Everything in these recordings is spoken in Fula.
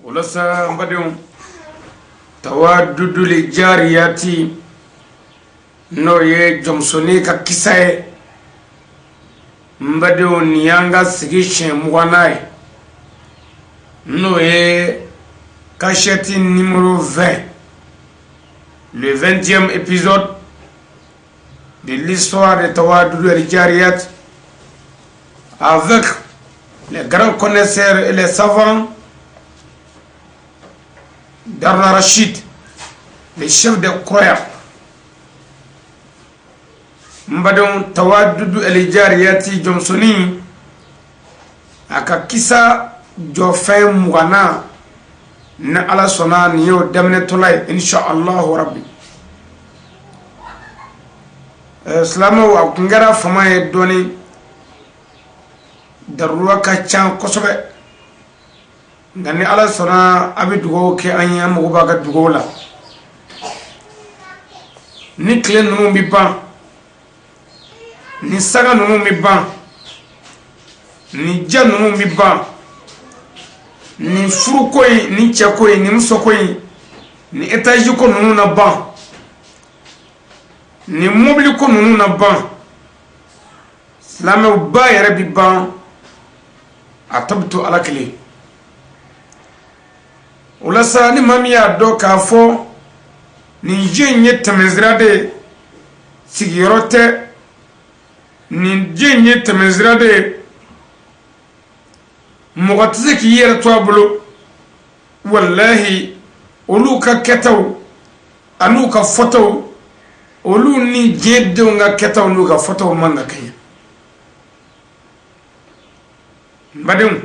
ولسا مبدون توادد الجارياتي no ye jomsoni ka kisaye mbadeo niyanga sigishe mwanai no ye cachette numéro 20, le 20e épisode de l'histoire de Tawadoudou el-Jariyat avec les grands connaisseurs et les savants d'Arna Rachid, les chefs des croyants. Mbadon Tawadoudou el-Jariyati Jomsoni aka kisa jofen mwana na ala sona niyo demne tolay insha Allah rabbi islamu wa kungara fama e doni daruwa ka chan kosobe ngani ala sona abidugo ke anya mo baga dugola ni klen no mi ban ni saga no mi ban ni jan no mi ban ni furu koyi ni cɛ koyi ni muso koyi ni étage ko nunu na ban ni mobili ko nunu na ban silamɛw ba yɛrɛ bi ban a tabto ala kelen o la sa ni maa min y'a dɔn k'a fɔ nin diɲɛ in ye tɛmɛsira de sigiyɔrɔ tɛ nin diɲɛ in ye tɛmɛsira de mɔgɔ tɛ se k'i yɛrɛ to a bolo wallahi olu ka kɛtaw an'u ka fɔtaw olu ni diɲɛ denw ka kɛtaw n'u ka fɔtaw man ka kɛɲɛ n badenw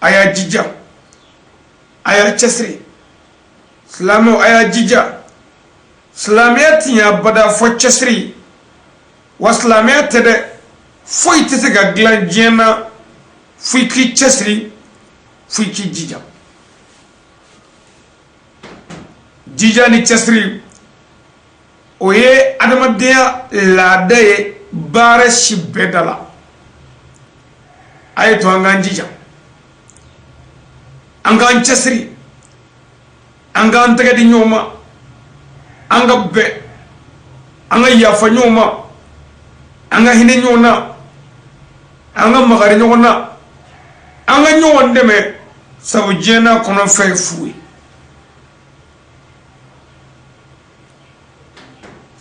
a y'a jija a y'a cɛsiri silamɛw a y'a jija silamɛya ti ɲɛ abada fɔ cɛsiri wa silamɛya tɛ dɛ foyi tɛ se ka dilan diɲɛ na fui ki cɛsiri fui ki jija jija ni cɛsiri o ye adamadenya laada ye baara si bɛɛ da la a ye to an k'an jija an k'an cɛsiri an k'an tɛgɛ di ɲɔgɔn ma an ka bɛn an ka yafa ɲɔgɔn ma an ka hinɛ ɲɔgɔn na an ka magari ɲɔgɔn na an ka ɲɔgɔn dɛmɛ sabu diɲɛ n'a kɔnɔ fɛn fu ye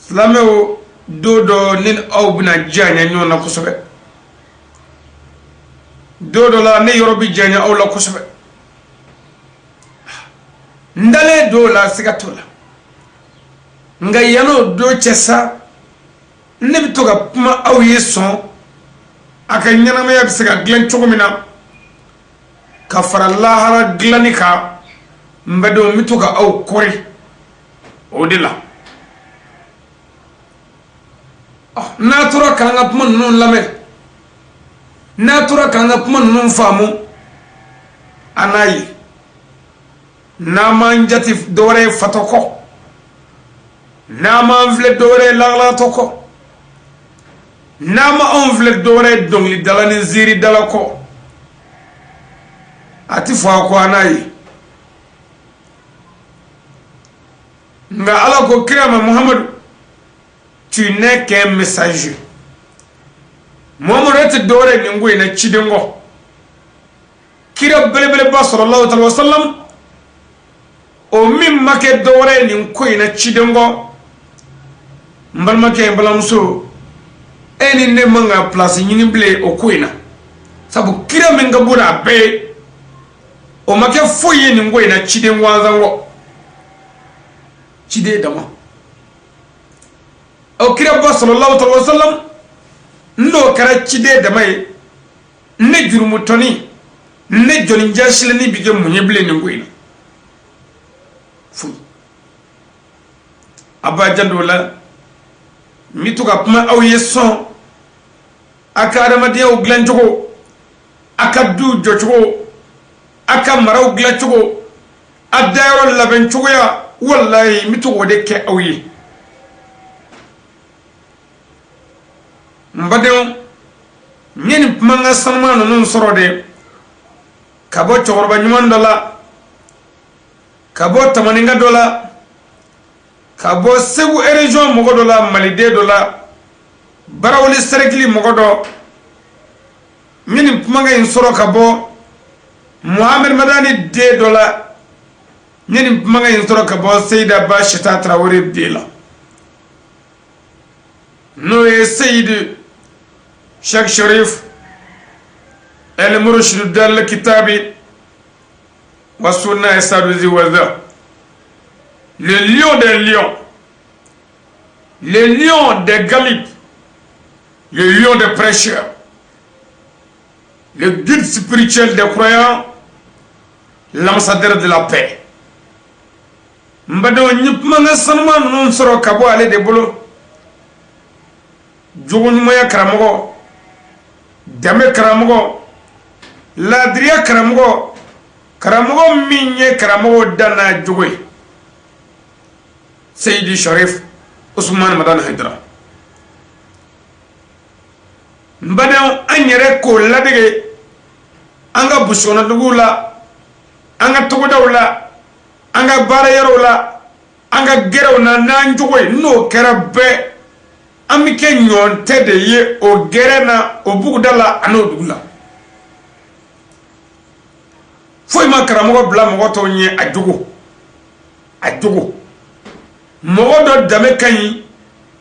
silamɛw don dɔ ni aw bɛna janya ɲɔgɔn na kosɛbɛ don dɔ la ne yɔrɔ bɛ janya aw la kosɛbɛ n dalen don la siga t'o la nka yan'o don cɛ sa ne bɛ to ka kuma aw ye sɔn a ka ɲɛnamaya bɛ se ka dilan cogo min na ka fara lahara dilanni kan n bɛ dɔn n bɛ to ka aw kɔri o de la n'a tora k'an ka kuma ninnu lamɛn n'a tora k'an ka kuma ninnu faamu a n'a ye n'a m'an jate dɔwɛrɛ ye fatɔ kɔ n'a m'an filɛ dɔwɛrɛ ye lahalatɔ kɔ n'a ma anw filɛ dɔwɛrɛ ye dɔnkilidala ni ziiridala kɔ a ti fɔ a kɔ a n'a ye nka ala ko kira ma muhamadu tu n'es qu'un messager muhamadu tɛ dɔwɛrɛ ye nin ko in na ciden kɔ kira belebeleba sallallahu alaihi wa sallam o min ma kɛ dɔwɛrɛ ye nin ko in na ciden kɔ n balimakɛ n balimamuso e ni ne man ka place ɲini bilen o ko in na sabu kira min ka bon a bɛɛ ye o ma kɛ foyi ye nin ko in na ciden gansan kɔ ciden dama o kira ba sallallahu alaihi wa sallam n'o kɛra ciden dama ye ne jurumutɔni ne jɔnni jasilenni bi kɛ mun ye bilen nin ko in na foyi a b'a janto o la n bɛ to ka kuma aw ye sɔn a ka adamadenya dilan cogo a ka du jɔ cogo a ka maraw dilan cogo a dayɔrɔ labɛn cogoya wallahi n bɛ to k'o de kɛ aw ye n badenw n ye nin kumakan sanuma ninnu sɔrɔ de kabo chorba nyuman dola kabo tamaninga dola kabo segu region mogo dola malide dola barawli sergli mogo do min pumanga in soro kabo Muhammad Madani de dola min pumanga in soro kabo Seyda Bashita Traoré de la no e Seyd Cheikh Sharif El Murshid dal kitabi wa sunna Sadusi waza le lion des lions, le lion des Galibes, le lion des prêcheurs, le guide spirituel des croyants, l'ambassadeur de la paix. Mbado nyipmanga sanma non soro kabo ale de bolo jogun moya karamogo dame karamogo ladriya karamogo minye karamogo dana jogoy Seydi Sharif Ousmane Madani Haidara mbadon anyere ko ladege anga busona dugula anga tugudawla anga barayarula anga gerawna nanjogoy no kerabe amike nyon tede ye o gerena o bugudala ano dugula foy ma karamogo bla mogo to nye ajugo mogo do dame kanyi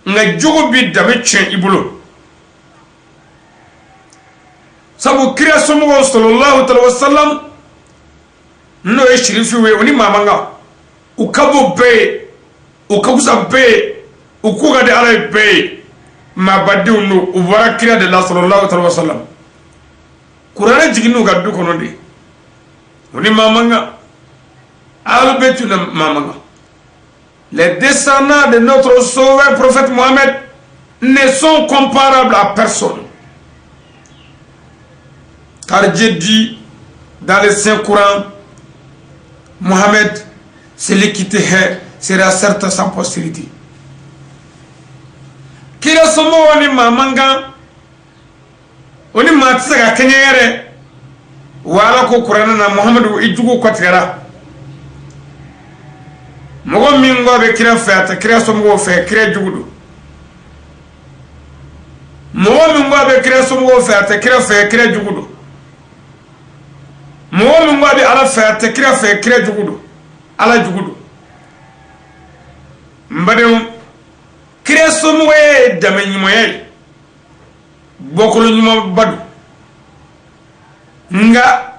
nga jogo bi dame chen ibulo sabu kira somo sallallahu alaihi wasallam no e shirifi we oni mamanga ukabo be ukabusa be ukuga de ala be ma badiu no ubara kira de la sallallahu alaihi wasallam qur'an jiginu gaddu kono de oni mamanga alu betu na mamanga. Les descendants de notre sauveur prophète Mohammed ne sont comparables à personne. Car Dieu dit dans le Saint-Coran, Mohammed, celui qui te hait sera certes sans postérité. Kira somo wani mamanga, oni matsaga kenyere, wala ko Quran na Mohammed ijugo kwatigara. Mogo mingo be kira fe ata kira somo fe kira jugudu mogo mingo be kira somo fe ata kira fe kira jugudu mogo mingo be ala fe ata kira fe kira jugudu ala jugudu mbadem kira somo e dame nyimoye bokolo nyimo badu nga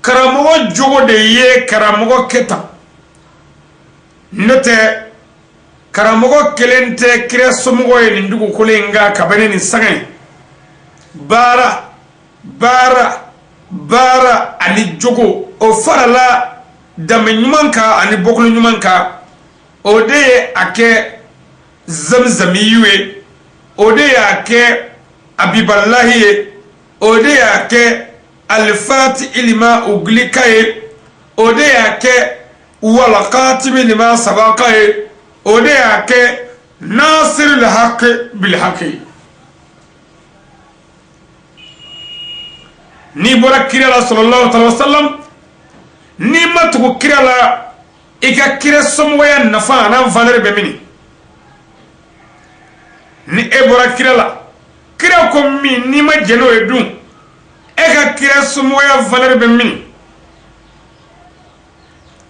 karamogo jogo de ye karamogo keta note karamogo kelente kire somogo ye ndugu kulenga kabane ni sangay bara ani jogo o farala dame nyumanka ani bokulu nyumanka ode ake zamzami yue ode ake abiballahi ode ake alfati ilima uglikaye ode ake والقاتب لما سبقه وديك ناصر الحق بالحق ni bora kira sallallahu alaihi wasallam ni matu kira la ika kira somwaya nafa na valeur be mini ni e bora kira la kira ko mi ni ma jeno edun ika kira somwaya valeur be mini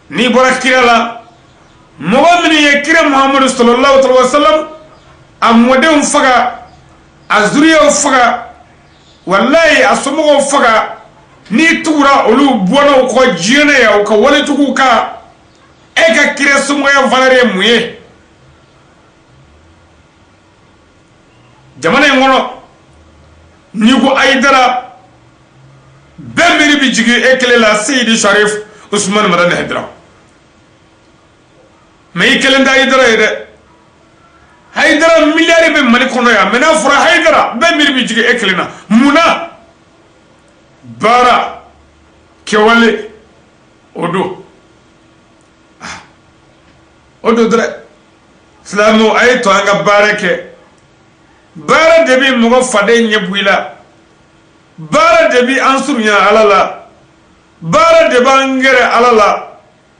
ni bora kira la mu'mini ye kira Muhammad sallallahu alaihi wasallam amode faga azuriya faga wallahi asomo faga ni tura olu bono ko jene ya ko wala tukuka e ka kira sumo ya valere muye jamana ngono ni ko aidara bembiri bi jigi ekele la Seydi Sharif Ousmane Madani Haidara mais kelenda Haidara ide Haidara milliard be mali kono ya mena fura Haidara bembiri bi jigi ekelena muna bara kewale odo dre islamu ay to anga barake bara debi mugo fade nyebuila bara debi ansurunya alala bara de bangere alala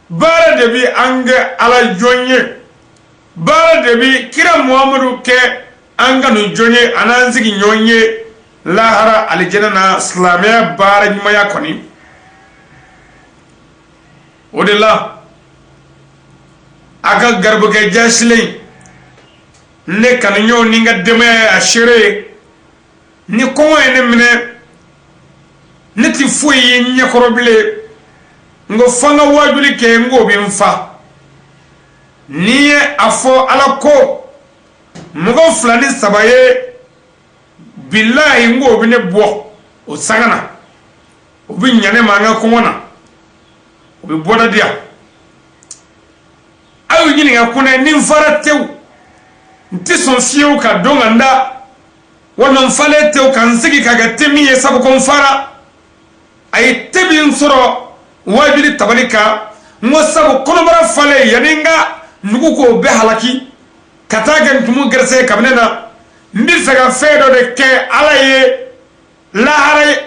bara de bi ange ala jonye bara de bi kira muhammadu ke anga no jonye ananzigi nyonye lahara aljana na islamia bara nyuma ya koni odela aga garbu ke jasle ne kan nyo ninga deme ashire ni ko ene mine niti fuyi nyakoroble ngo fanga wajuli ke ngo bi mfa ni afo alako mugo flani sabaye billahi ngo bi ne bo o sagana o bi nyane manga ko wona o bi boda dia ayu nyini ga kuna ni mfara tew nti son fiu ka donganda wala mfale tew kan sigi kaga temi yesabu ko mfara ay tebin soro wajuli tabalika ngosabu konobara fale yaninga nugu ko be halaki kataga ntumu gerse kabnena mbir saga fedo de ke alaye la hare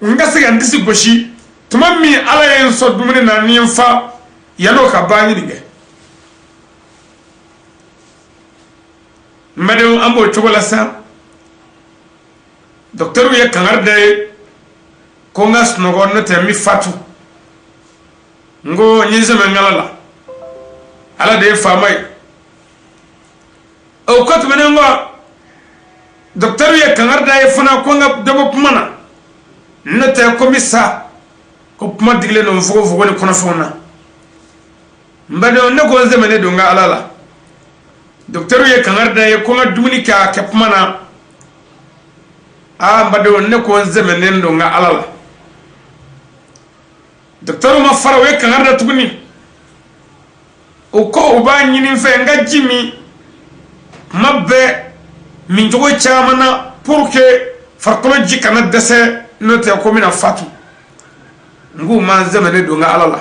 ngasiga ndisi goshi tumammi alaye so dumene na nimfa yalo ka bani dige madam ambo chogola sa docteur ye kangarde ko ngas no gonno te mi fatu ngo nyizeme ngalala ala de famay o ko to menengo docteur ye kangarde ye funa ko nga debo pumana nete komisa ko puma digle no fugo fugo ni kono fona mbado ne ko zemene do nga alala docteur ye kangarde ye ko nga dumuni ka ke pumana mbado ne ko zemene do nga alala docteur ma fara we kangarda tuguni o ko uba nyini fe nga jimi mabbe min jogo chamana pour que farkolo jikana dese note ko mina fatu ngu ma zamane do nga alala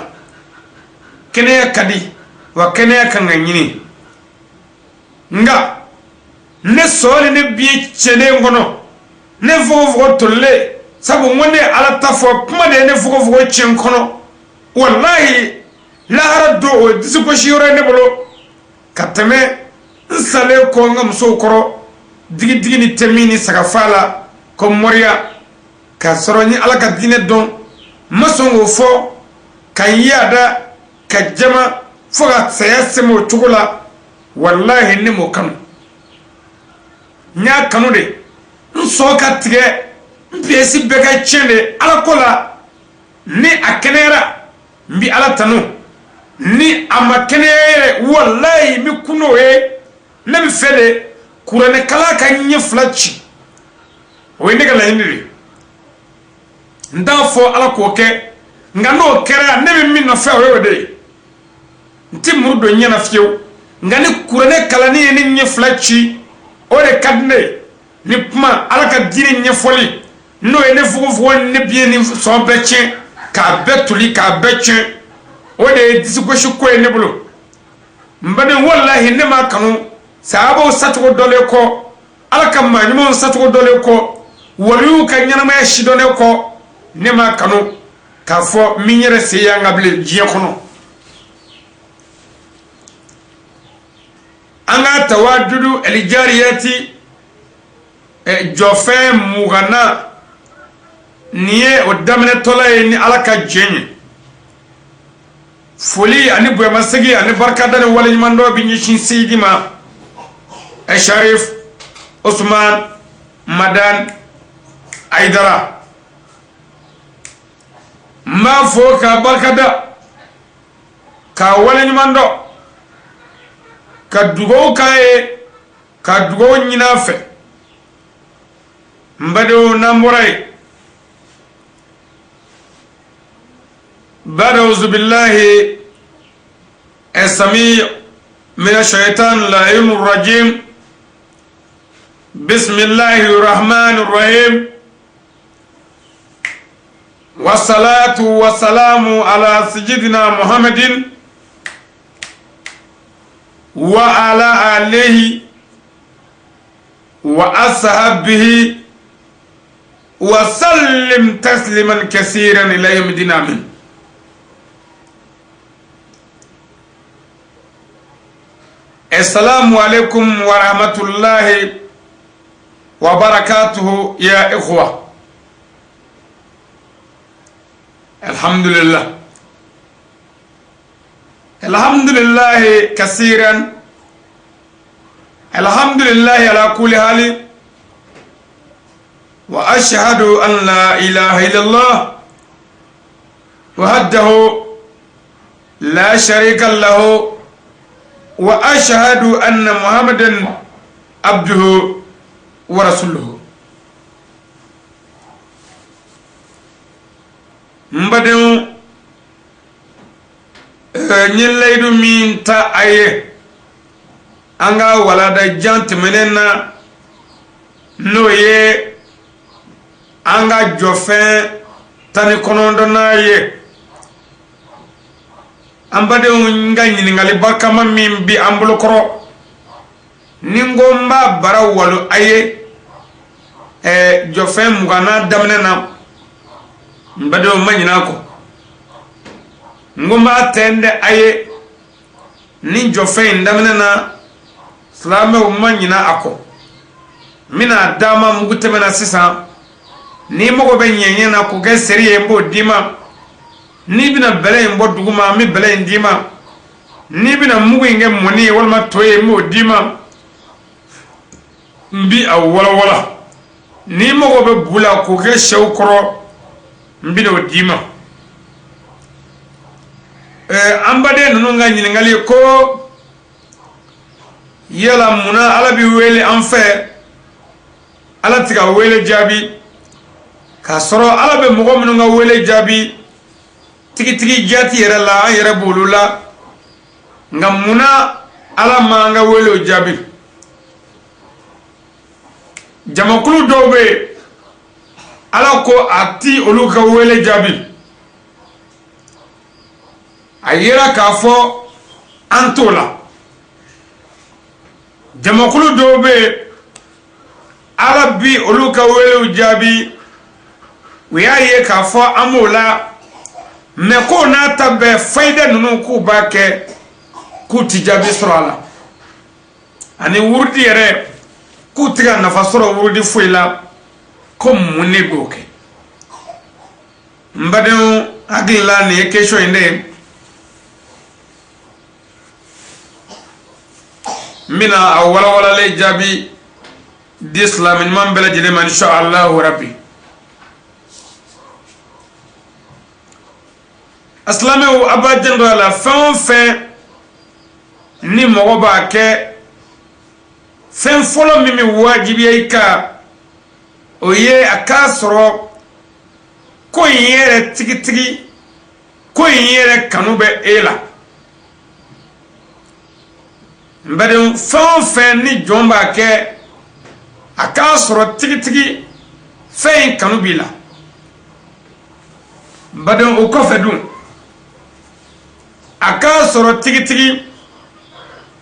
kene kadi wa kene kan nyini nga ne sole ne bi chene ngono ne vovo tolle sabu ngone ala tafo kuma de ne fugo chen kono wallahi la harado disuko shiro ne bolo katame nsale ko ngam so koro digi ni temini sagafala ko moria ka soroni ala ka dine don masongo fo kan yada ka jama fo ga sayase mo tugula wallahi ne mo kanu nya kanu de nso ka tige mpesi beka chende ala kola ni akenera mbi ala tanu ni amakenere wallahi mi kuno e ne mi fede kurane kala ka nyeflachi o inde kala indiri ndafo ala ko ke ngano kera ne mi no fe o de nti murdo nyana fiew ngani kurane kala ni ni nyeflachi o de kadne ni puma ala ka dine nyefoli no ene fugo ne bien ni so beche ka betuli ka beche o de disiko ko ene bulu mbane wallahi ne ma kanu sahabo satugo dole ko alaka manimo satugo dole ko waliu ka nyama ya shidone ko ne ma kanu ka fo minyere se ya ngable jiye kono anga tawadudu aljariyati jofe mugana niye o damene tolaye ni alaka jenye foli ani buya masigi ani barkadane wala nyimando bi nyishin sidima Sharif Osman Madan Aidara ma fo ka barkada ka wala nyimando ka dugo kae ka dugo nyinafe mbado namboray أعوذ بالله السميع من الشيطان اللعين الرجيم بسم الله الرحمن الرحيم والصلاة والسلام على سيدنا محمد وعلى آله وأصحابه وسلم تسليما كثيرا إلى يوم الدين آمين السلام عليكم ورحمة الله وبركاته يا إخوة. الحمد لله، الحمد لله كثيرا، الحمد لله على كل حال، وأشهد أن لا إله إلا الله وحده لا شريك له، وأشهد أن محمدا عبده ورسوله. مبدئ نيليدو مين تا أيه أنغا ولادا جانت مننا نويه أنغا جوفين تاني كونوندنا يه ambade nga nyiningali bakama min bi ambulo koro ningomba bara walu aye jofen mugana damne na mbade o manyina ko ngomba tende aye ni jofen damne na salame o manyina ako mina dama mugutemena sisa ni mogo be nyenye na ko ge seriye mbo dima ni bina bele mbo duguma mi bele ndima ni bina mugu inge moni walma toye mo dima mbi awala wala ni mogo be bula ko ge shawkoro mbi no dima ambade nunu nga nyiningali ko yela muna ala bi wele anfe ala tiga wele jabi ka soro ala be mogo munu nga wele jabi tigi jati yere la an yere bolu la nga muna ala ma nga wele jabi jamakulu dobe ala ko ati olu ka wele jabi ayera ka fo antola jamakulu dobe ala bi olu ka wele jabi wiyaye ka fo amola me ko na tabe fayda nunu ku bake ku tijabi sura ani wurdi yere ku tiga na fasoro wurdi fuila ko munne goke mbade agila ne kesho inde mina awala wala le jabi d'islam man bela jide man insha Allah rabbi aslame o abajan la fin ni mogo ba ke fen folo mimi wajibi ayka o ye akasro ko yere tigi ko yere kanube ela mbade fin ni jomba ke akasro tigi fen kanubila mbade o ko fedun aka soro tigi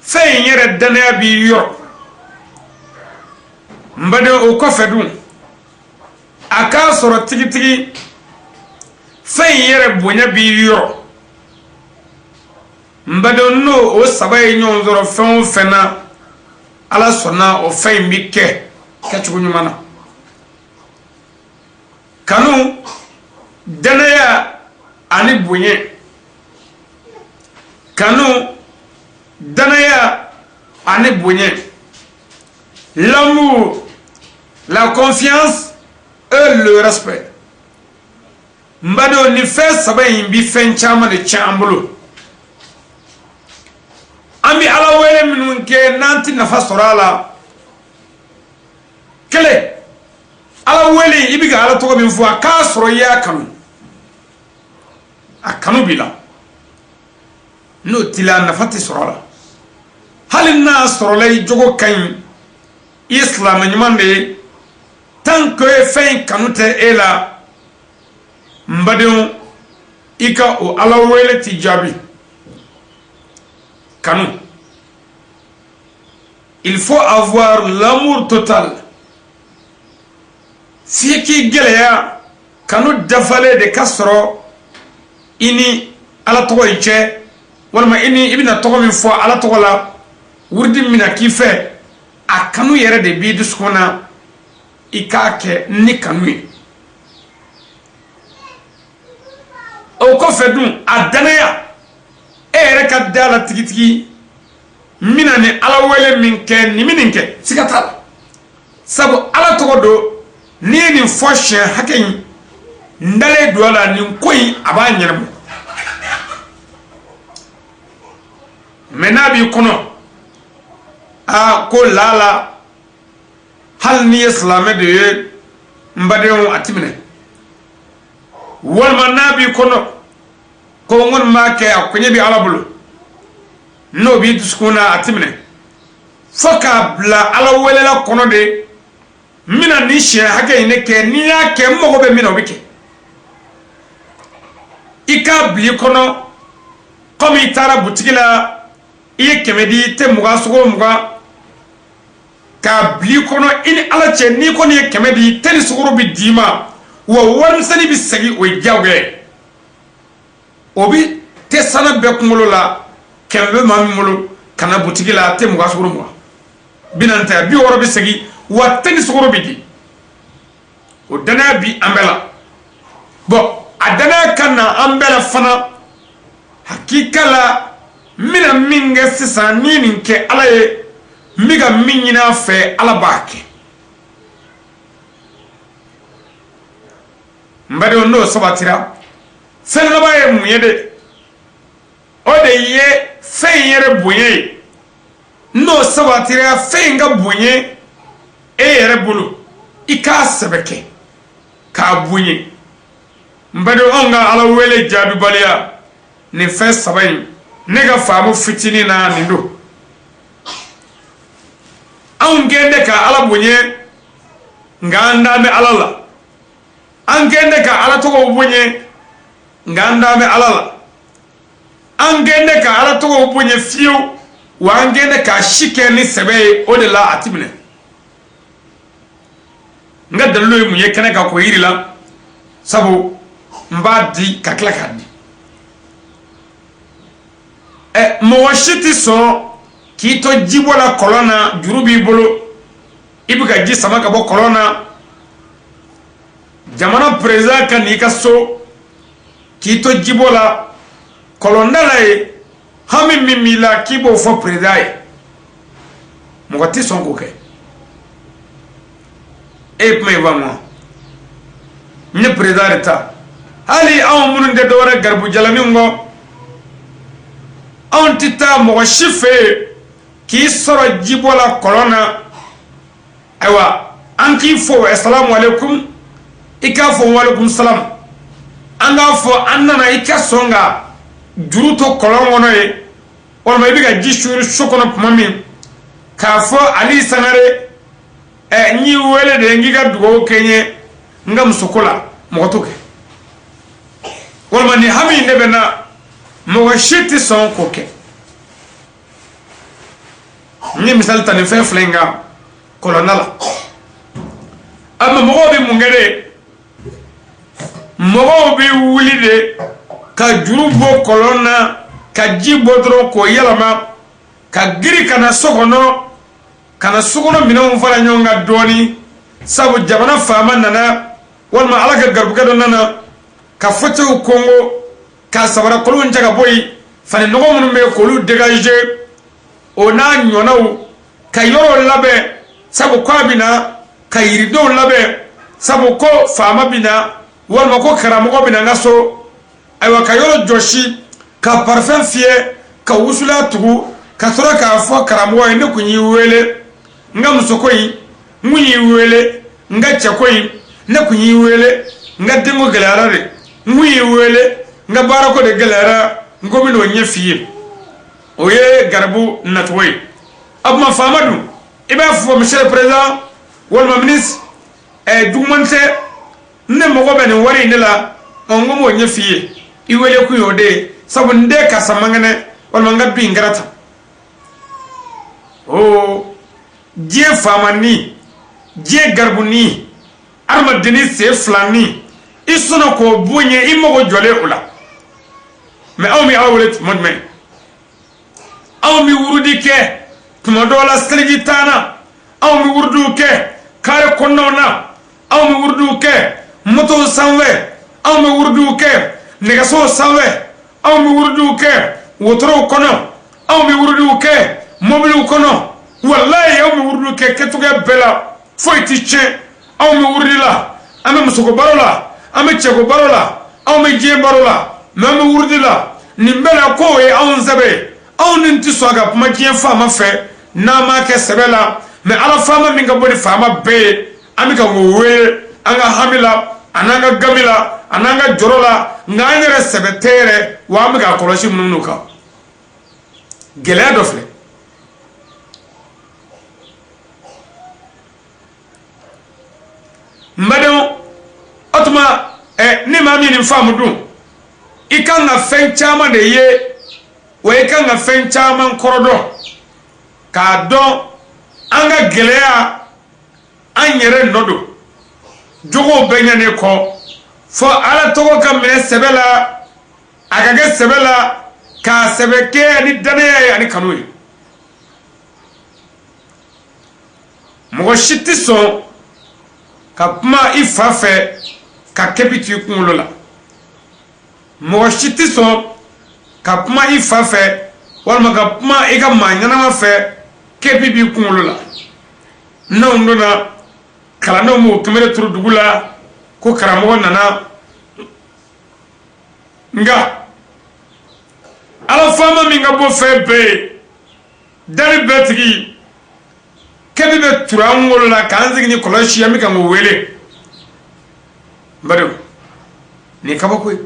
fe yere dana bi yo mbade o ko fedun aka soro tigi fe yere bonya bi yo mbade no o sabay nyon zoro fena ala sona o fe mi ke chugunyu mana kanu dana ya ani bonye kanu danaya ane bonye l'amour, la confiance et le respect mbado ni fe sabay bi fen chama de chambulo ami ala wele minun ke nanti nafa sorala kele ala wele ibiga ala to min fu aka soro ya kanu akanu bila no tila nafati sorola halina sorolay jogo kan islam nyamande tant que fin kanute ela mbadon ika o alawele tijabi kanu il faut avoir l'amour total si ki geleya kanu dafale de kasro ini ala to iche wala ma ini ibina to min fo ala to la wurdi mina k'i fɛ a kanu yɛrɛ de b'i dusukun na i k'a kɛ ni kanu ye o kɔfɛ dun a danaya e yɛrɛ ka da la tigitigi mina ni ala wele min kɛ ni min kɛ siga t'a la sabu ala tɔgɔ don n'i ye nin fɔ siɲɛ hakɛ in n dalen don a la nin ko in a b'a ɲɛnabɔ mɛ n'a b'i kɔnɔ a ko laala hali n'i ye silamɛ de ye n badenw a ti minɛ walima n'a b'i kɔnɔ ko n kɔni b'a kɛ a koɲɛ bɛ ala bolo n'o b'i dusukun na a ti minɛ fo k'a bila ala welela kɔnɔ de n bɛna nin siɲɛ hakɛ in de kɛ n'i y'a kɛ n mago bɛ min na o bɛ kɛ i k'a bila i kɔnɔ komi i taara butigi la i ye 100 di i tɛ 20 sukoro 20 k'a bila i kɔnɔ i ni ala cɛ n'i kɔni ye 100 di i tɛ ni sukoro bɛ d'i ma wa warimisɛnnin bɛ segin o ye diyagoya o bi tɛ sanu bɛɛ kunkolo la 100 bɛ maa min bolo ka na butigi la a tɛ 20 sukoro 20 bi naani tɛ 60 bɛ segin wa tɛ ni sukoro bɛ di o danaya bi an bɛɛ la bɔn a danaya ka na an bɛɛ la fana hakika la n bɛna min kɛ sisan ni nin kɛ ala ye n bɛ ka min ɲini a fɛ ala b'a kɛ n badenw n'o sabatira fɛn laban ye mun ye de o de ye fɛn in yɛrɛ bonya ye n'o sabatira fɛn in ka bonya e yɛrɛ bolo i k'a sɛbɛ kɛ k'a bonya n badenw anw ka ala wele jaabibaliya nin fɛn saba in ne ka faamu fitinin na nin don anw kɛn de ka ala bonya nka an dalen bɛ ala la an kɛn de ka ala tɔgɔw bonya nka an dalen bɛ ala la an kɛn de ka ala tɔgɔw bonya fiyewu wa an kɛn de ka si kɛ ni sɛbɛ ye o de la a ti minɛ n ka dalilu ye mun ye kɛnɛ kan k'o yiri la sabu n b'a di ka tila k'a di mɔgɔ si tɛ sɔn k'i to jibɔ la kɔlɔn na juru b'i bolo i bɛ ka ji sama ka bɔ kɔlɔn na jamana perezida ka n'i ka so k'i to jibɔ la kɔlɔnda la ye hami min b'i la k'i b'o fɔ perezida ye mɔgɔ tɛ sɔn k'o kɛ e ye kuma ye faamu wa n ye perezida de ta hali anw minnu tɛ dɔwɛrɛ garibu jalaninw kɔ anw tɛ taa mɔgɔ si fɛ yen k'i sɔrɔ jibɔ la kɔlɔn na ayiwa an k'i fɔ assalamu alaikum i k'a fɔ walaikum salam an k'a fɔ an nana i ka sɔn ka juru to kɔlɔn kɔnɔ ye walima i bɛ ka ji suri so kɔnɔ tuma min k'a fɔ ali sangare n y'i wele de n k'i ka dugawu kɛ n ye n ka musoko la mɔgɔ t'o kɛ walima nin hami in de bɛ na mɔgɔ si tɛ sɔn k'o kɛ n ye misali ta nin fɛn fila in kan kɔlɔnda la ama mɔgɔw bɛ mun kɛ de mɔgɔw bɛ wuli de ka juru bɔ kɔlɔn na ka ji bɔ dɔrɔn k'o yɛlɛma ka giri ka na so kɔnɔ ka na sokɔnɔ minɛnw fara ɲɔgɔn kan dɔɔnin sabu jamana faama nana walima ala ka garibukɛ dɔ nana ka fɔcɛw kɔngo ka sabara kolon cɛ ka bɔ yen fani nɔgɔ minnu bɛ yen k'olu dégager o n'a ɲɔnaw ka yɔrɔw labɛn sabu k'a bɛ na ka yiridenw labɛn sabu ko faama bɛ na walima ko karamɔgɔ bɛ na n ka so ayiwa ka yɔrɔ jɔsi ka parfɛn fiyɛ ka wusulan tugu ka sɔrɔ k'a fɔ karamɔgɔ ye ne kun y'i wele n ka musoko in n kun y'i wele n ka cɛko in ne kun y'i wele n ka denko gɛlɛyara de n kun y'i wele n ka baarako de gɛlɛyara n ko bɛn'o ɲɛ f'i ye o ye garibu nacogo ye a tuma faama dun i b'a fɔ monsieur le président walima ministre juguman tɛ ne mago bɛ nin wari in de la n ko m'o ɲɛ f'i ye i wele kun y'o de ye sabu n den karisa man kɛnɛ walima n ka bin kɛra tan o diɲɛ faamani diɲɛ garibuni adamadenni sen fila ni i sɔnna k'o bonya i mago jɔlen o la mɛ anw bɛ ala wele tuma jumɛn anw bɛ wurudi kɛ tuma dɔ la seliji taana anw bɛ wurudiw kɛ kare kɔnɔnaw na anw bɛ wurudiw kɛ motow sanfɛ anw bɛ wurudiw kɛ nɛgɛsow sanfɛ anw bɛ wurudiw kɛ wotorow kɔnɔ anw bɛ wurudiw kɛ mobiliw kɔnɔ walayi anw bɛ wurudiw kɛ kɛcogoya bɛɛ la foyi ti tiɲɛ anw bɛ wurudi la an bɛ musoko baro la an bɛ cɛko baro la anw bɛ diɲɛ baro la mɛ an bɛ wurudi la nin bɛɛ la k'o ye anw sɛbɛ anw ni ti sɔn ka kuma diɲɛ faama fɛ n'an m'a kɛ sɛbɛ la mɛ ala faama min ka bɔ ni faama bɛɛ ye an bɛ ka o wele an ka hami la a n'an ka gami la a n'an ka jɔrɔ la nka an yɛrɛ sɛbɛ tɛ yɛrɛ wa an bɛ k'a kɔlɔsi minnu kan gɛlɛya dɔ filɛ n badenw o tuma ni maa min nin faamu dun i kan ka fɛn caman de ye wa i kan ka fɛn caman kɔrɔ dɔn k'a dɔn an ka gɛlɛya an yɛrɛ nɔ don jogow bɛ ɲɛnen kɔ fɔ ala tɔgɔ ka minɛ sɛbɛ la a ka kɛ sɛbɛ la k'a sɛbɛ kɛ ni danaya ye ani kanu ye mɔgɔ si tɛ sɔn ka kuma i fa fɛ ka kɛbi to i kunkolo la mɔgɔ si tɛ sɔn ka kuma i fa fɛ walima ka kuma i ka maa ɲɛnama fɛ kɛbi b'i kunkolo la n'anw donna kalandenw m'o kɛmɛrɛ turu dugu la ko karamɔgɔ nana nka ala faama min ka bɔ fɛn bɛɛ ye dari bɛɛ tigi kɛbi bɛ turu an wolo la k'an sigi ni kɔlɔsi an bɛ ka o wele badenw nin kabako ye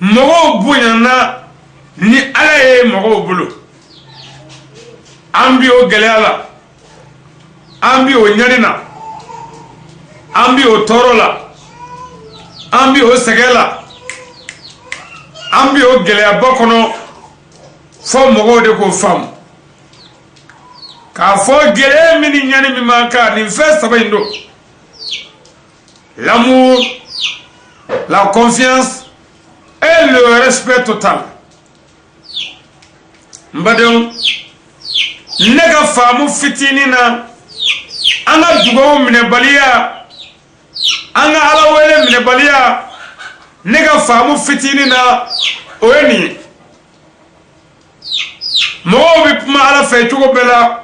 mɔgɔw bonyana ni ala ye mɔgɔw bolo an bi o gɛlɛya la an bi o ɲani na an bi o tɔɔrɔ la an bi o sɛgɛn la an bi o gɛlɛyaba kɔnɔ fɔ mɔgɔw de k'o faamu k'a fɔ gɛlɛya min ni ɲani min man kan nin fɛn saba in don l'amour la confiance et le respect total n badenw ne ka faamu fitinin na an ka dugawu minɛbaliya an ka ala wele minɛbaliya ne ka faamu fitinin na o ye nin ye mɔgɔw bɛ kuma ala fɛ cogo bɛɛ la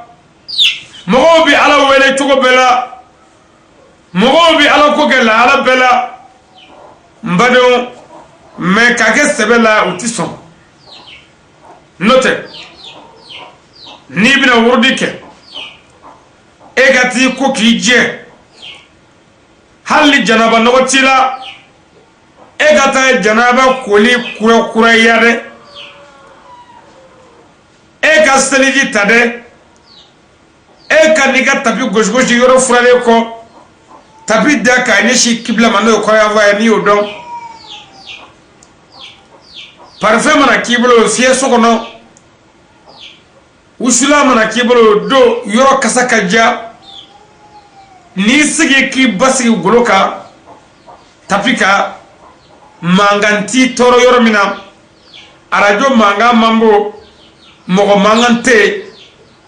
mɔgɔw bɛ ala wele cogo bɛɛ la mɔgɔw bɛ ala ko kɛ lahala bɛɛ la n badenw mɛ ka kɛ sɛbɛ la u tɛ sɔn n'o tɛ n'i bɛna wurudi kɛ e ka t'i ko k'i jɛ hali ni janaba nɔgɔ t'i la e ka taa janaba koli kura-kuraya dɛ e ka seliji ta dɛ e ka n'i ka tapi gosi-gosi yɔrɔ furalen kɔ tapi da k'a ɲɛsin kibila ma n'o ye kɔrɔyanfan ye n'i y'o dɔn parfɛn mana k'i bolo fiyɛ so kɔnɔ wusula mana k'i bolo don yɔrɔ kasa ka ja n'i sigi k'i basigi golo kan tapi kan mankan t'i tɔɔrɔ yɔrɔ min na arajo mankan man bon mɔgɔ mankan tɛ yen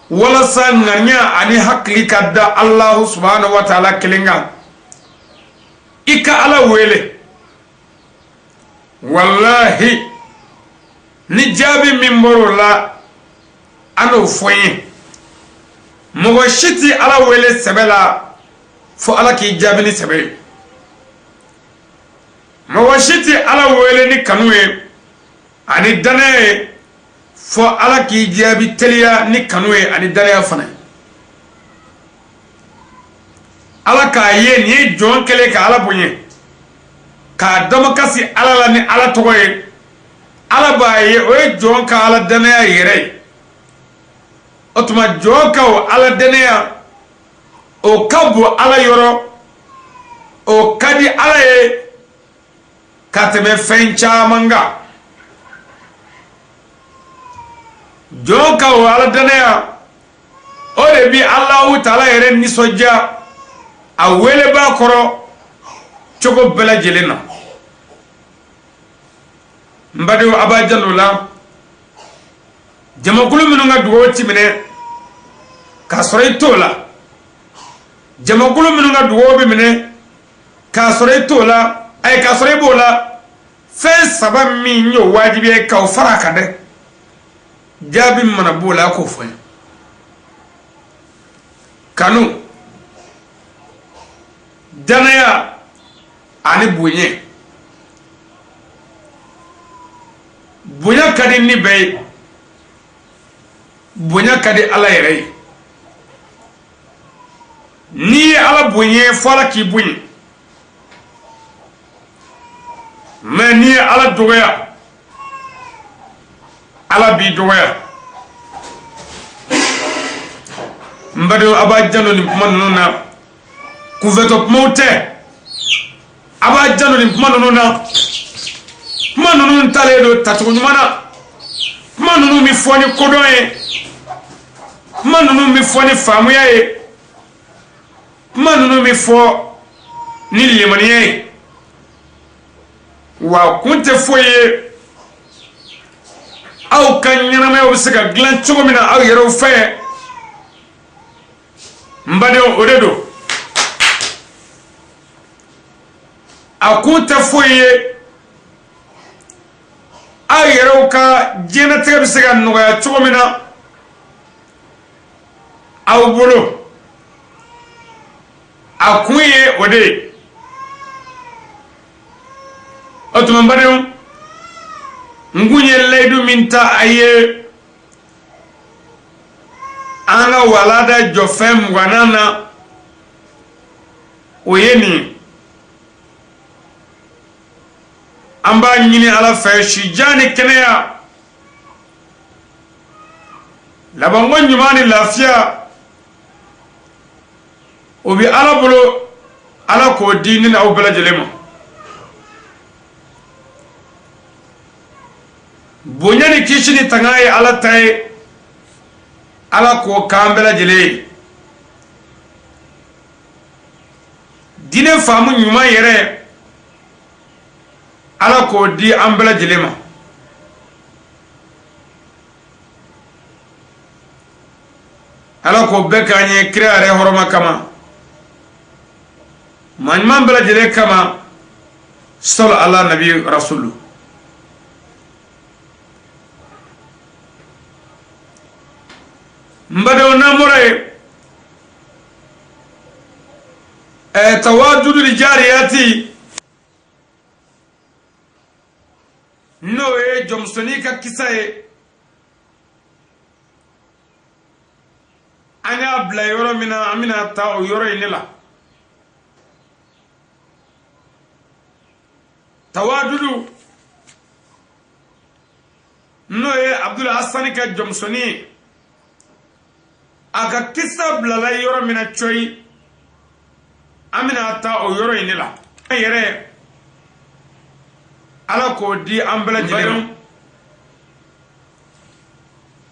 walasa ŋaniya ani hakili ka da alahu subhanahu wa ta'ala kelen kan i ka ala wele wallahi ni jaabi min bɔr'o la an n'o fɔ n ye mɔgɔ si tɛ ala wele sɛbɛ la fo ala k'i jaabi ni sɛbɛ ye mɔgɔ si tɛ ala wele ni kanu ye ani danaya ye fo ala k'i jaabi teliya ni kanu ye ani danaya fana ye ala k'a ye nin ye jɔn kɛlen ka ala bonya k'a damakasi ala la ni ala tɔgɔ ye ala b'a ye o ye jɔn ka ala danaya yɛrɛ ye o tuma jɔn ka o ala danaya o ka bon ala yɔrɔ o ka di ala ye ka tɛmɛ fɛn caman kan jɔn ka o ala danaya o de bi alahu taala yɛrɛ nisɔndiya a wele b'a kɔrɔ cogo bɛɛ lajɛlen na n badenw a b'a janto o la jamakulu minnu ka dugawu ti minɛ ka sɔrɔ i t'o la jamakulu minnu ka dugawu bɛ minɛ k'a sɔrɔ i t'o la ayi k'a sɔrɔ i b'o la fɛn saba min y'o wajibi ye k'o fara a kan dɛ jaabi min mana b'o la a k'o fɔ n ye kanu danaya ani bonya bonya ka di ni bɛɛ ye bonya ka di ala yɛrɛ ye n'i ye ala bonya fɔ ala k'i bonya mais n'i ye ala dɔgɔya ala b'i dɔgɔya n badenw a b'a janto nin kuma ninnu na kunfɛtɔ kumaw tɛ a b'a janto nin kuma ninnu na kuma ninnu talen don tacogo ɲuman na kuma ninnu bɛ fɔ ni kodɔn ye kuma ninnu bɛ fɔ ni faamuya ye kuma ninnu bɛ fɔ ni limaniya ye wa kun tɛ foyi ye aw ka ɲɛnamayaw bɛ se ka dilan cogo min na aw yɛrɛw fɛ n badenw o de don a kun tɛ foyi ye aw yɛrɛw ka diɲɛlatigɛ bɛ se ka nɔgɔya cogo min na aw bolo a kun ye o de ye o tuma n badenw n kun ye layidu min ta a ye an ka walada jɔfɛn 20nan na o ye nin an b'a ɲini ala fɛ sijan ni kɛnɛya labanko ɲuman ni lafiya o bɛ ala bolo ala k'o di ne n'aw bɛɛ lajɛlen ma bonya ni kisi ni tanga ye ala ta ye ala k'o k'an bɛɛ lajɛlen ye diinɛ faamu ɲuman yɛrɛ ala k'o di an bɛɛ lajɛlen ma ala k'o bɛɛ k'an ye kira yɛrɛ hɔrɔma kama maa ɲuman bɛɛ lajɛlen kama sɔli ala nabi rasulu n badenw n'an bɔra ye tawadudul jariyati n'o ye jɔnmusonin ka kisa ye an y'a bila yɔrɔ min na an bɛna taa o yɔrɔ in de la tawadudu n'o ye abdul hasani ka jɔnmusonin ye a ka kisa bilala yɔrɔ min na coyi an bɛna taa o yɔrɔ in de la an yɛrɛ ala k'o di an bɛɛ lajɛlen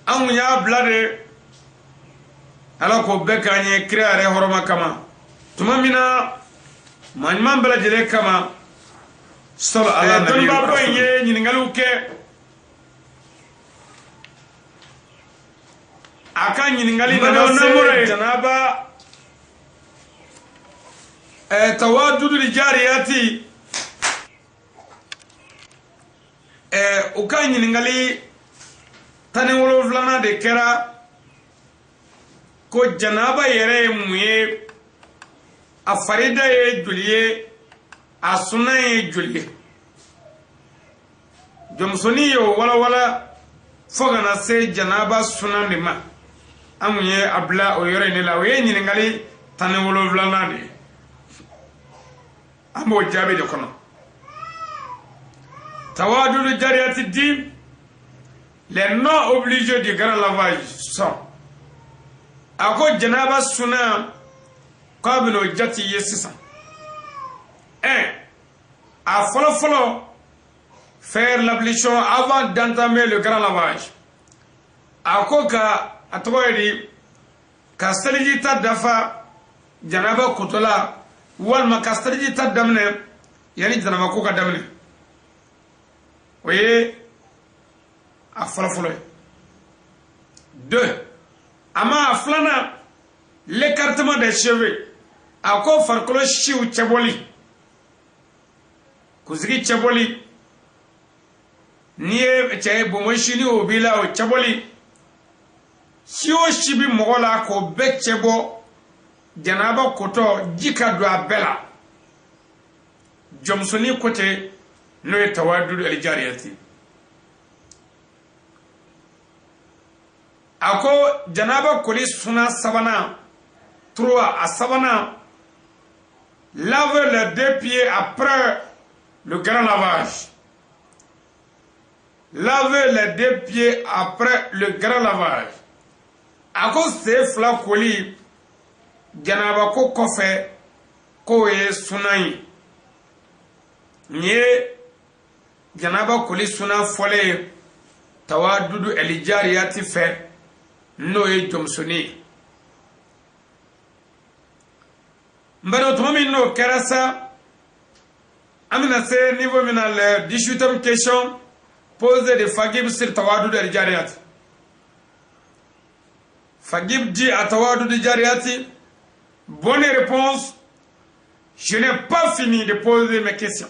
ma an kun y'a bila de ala k'o bɛɛ k'an ye kira yɛrɛ hɔrɔma kama tuma min na maa ɲuman bɛɛ lajɛlen kama sɔli ala nabi dɔnnibaa in ye ɲininkaliw kɛ a ka ɲininkali nana se janaba tawadudul jariyati u ka ɲininkali 17nan de kɛra ko janaba yɛrɛ ye mun ye a farida ye joli ye a sunan ye joli ye jɔnmusonin y'o walawala fo kana se janaba sunan de ma an kun ye a bila o yɔrɔ in de la o ye ɲininkali 17nan de ye an b'o jaabi de kɔnɔ tawadul jariyati din les non obligés du grand lavage sont a ko janaba sunan k'a bɛna o jati ye sisan a fɔlɔ-fɔlɔ faire l'ablution avant d'entamer le grand lavage a ko ka a tɔgɔ ye di ka seliji ta dafa janaba kotola walima ka seliji ta daminɛ yani janaba ko ka daminɛ o ye a fɔlɔ-fɔlɔ ye 2 a ma a filanan l'écartement des cheveux a ko farkolo shiu chaboli kuzigi chaboli niye chaye bomoshini obila o chaboli si o shibi mogola ko becebo janaba koto jika do abela jomsoni kote no tawadud al jariyati ako janaba koli suna sabana 3 à sabana lave les 2 pieds après le grand lavage. Lavez les 2 pieds après le grand lavage. À cause de fla koli janaba ko kofe ko e sunai nye janaba koli suna fole tawadudu elijariyati fe no e jomsoni mbano tomi no kerasa amina se niveau mina le 18e question posée de Fagib sur tawadudu elijariyati. Fagib dit à tawadudu elijariyati bonne réponse. Je n'ai pas fini de poser mes questions.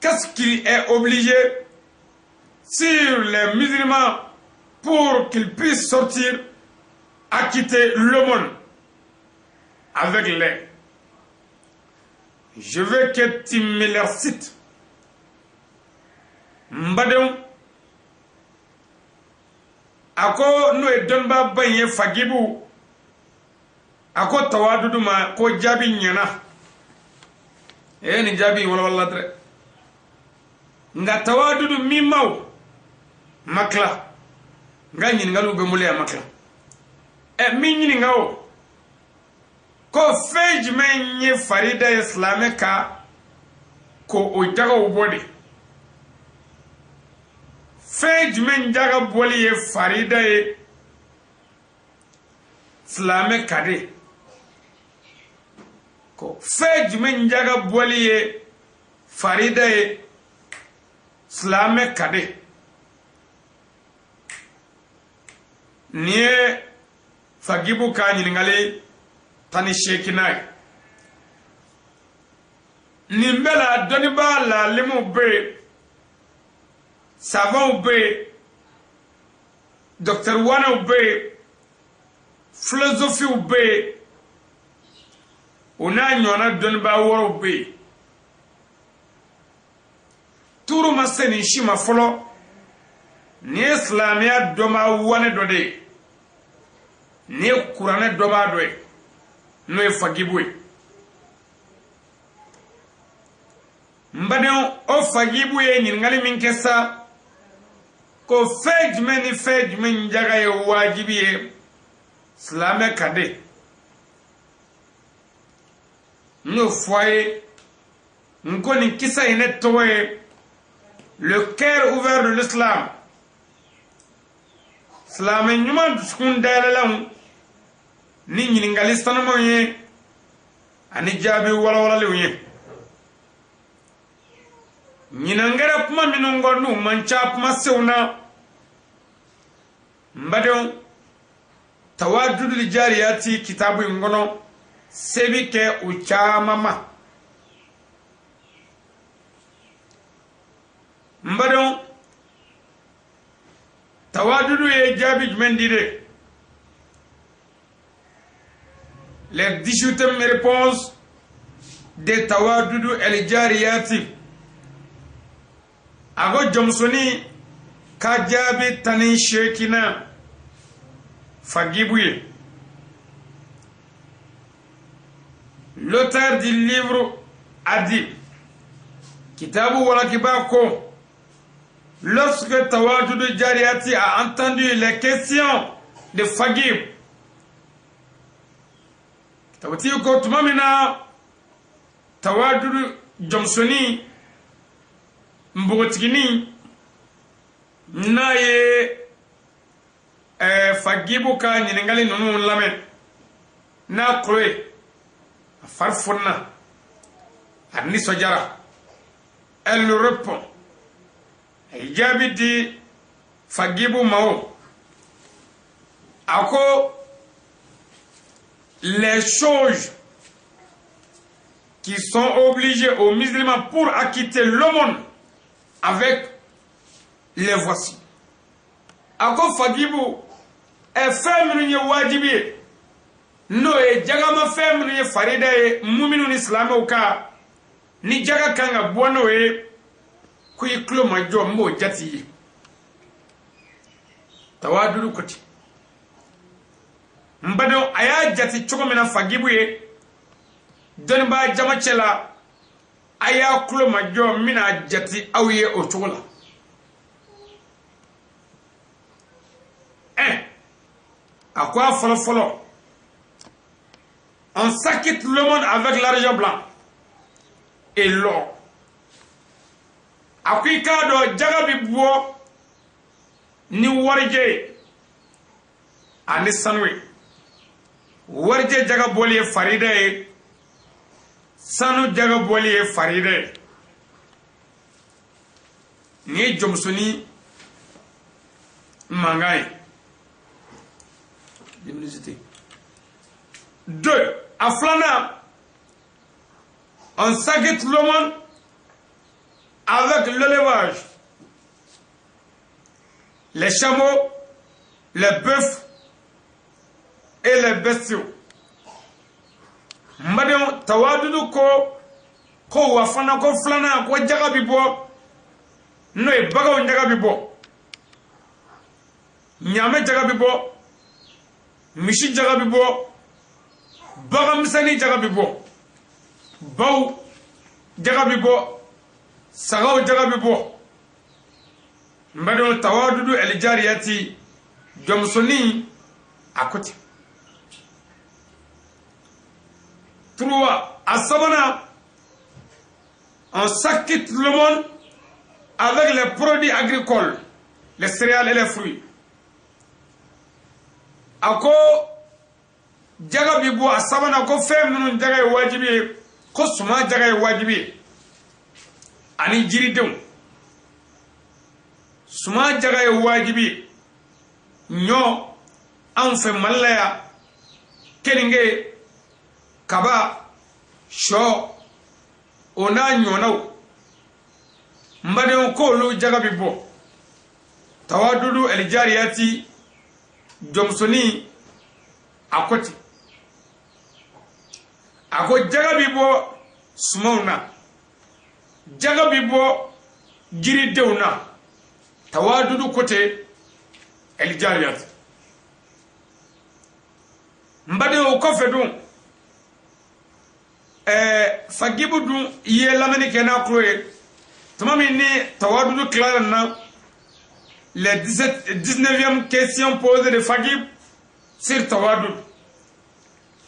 Qu'est-ce qu'il est obligé sur les musulmans pour qu'ils puissent sortir à quitter le monde avec les. Je veux que tu me les cites. Mbadon ako no e donba banye Fagibu ako tawadudu ma ko jabi nyana ni jabi wala tre nga tawadudu mi maw makla nga nyin ngalu be mule makla mi nyin ngawo ko feji menye farida islamika ko o jaga ubodi feji men jaga boli ye farida e islamika de ko feji men jaga boli ye farida e islamika de nie Fagibu ka nyingale tani shekinai nimbela doniba la limu be savon be docteur wana be philosophie be ona nyona doniba woro be turu maseni shima folo ni islamia doma wane dode ni kurane doma doe no e Fagibu mbadon o Fagibu e nyingali minkesa ko fejmen jaga ye wajibi e islame kade no foyer ngoni kisa ine towe le cœur ouvert de l'islam islam nyuma skundala lam ni nyingali sanamo ye ani jabi wala lewe nyinangara kuma minongo nu mancha kuma seuna mbadon tawaddudul jariyati kitabu ngono sebike uchamama mbadon tawaddudu ye jabi jmendide les 18e réponses de tawaddudu el jariyati ago jomsoni ka jabi tani shekina Fagibu ye. L'auteur du livre a dit Kitabu Walakibako, lorsque Tawadudu Jariyati a entendu les questions de Fagib, Tawati ko tumamina Tawadudu Jomsoni Mbogotigini na ye Fagibu ka nyiningali nunu lame na kloe farfonna ani sojara elle répond Jabi dit Fagibu mao les choses qui sont obligées aux musulmans pour acquitter le monde avec les voici. Fagibu e femme ni wajibi no e jagama femme ni farida e mu'minu ni islamu ka ni jaga kanga bono e ku iklo majo mbo jati tawaduru koti mbado aya jati choko mena fagibu e don ba jama chela aya klo majo mina jati awiye o chokola follow. On s'acquitte le monde avec l'argent blanc et l'or. Akwi kado jagabi bo ni warje ani sanwe warje jaga boli farida e sanu jaga boli farida ni jomsoni mangai. 2. À Flana, on s'acquitte le monde avec l'élevage. Les chameaux, les bœufs et les bestiaux. Madame Tawadudu ko wafana ko Flana ko jagabibo no e bagaw jagabibo nyame jagabibo mishi jagabibo bagamisani jagabibo baw jagabibo sagaw jagabibo mbado tawadudu aljariyati jomsoni akoti 3 asabana on s'acquitte le monde avec les produits agricoles, les céréales et les fruits. Ako jaga bibo asabana ko femnu jaga wajibi ko suma jaga wajibi ani jiridum suma jaga wajibi nyo an fe malaya keninge kaba sho ona nyonaw mbade ko lu jaga bibo tawadudu aljariyati jomsoni akoti ako jaga bibo sumauna jaga bibo jiri deuna tawadudu kote aljariyati mbade ko fedun fagibu dun ye lamani kena kloye tamami ni tawadudu klarana les 19e question posée de Fagib sur tawadud.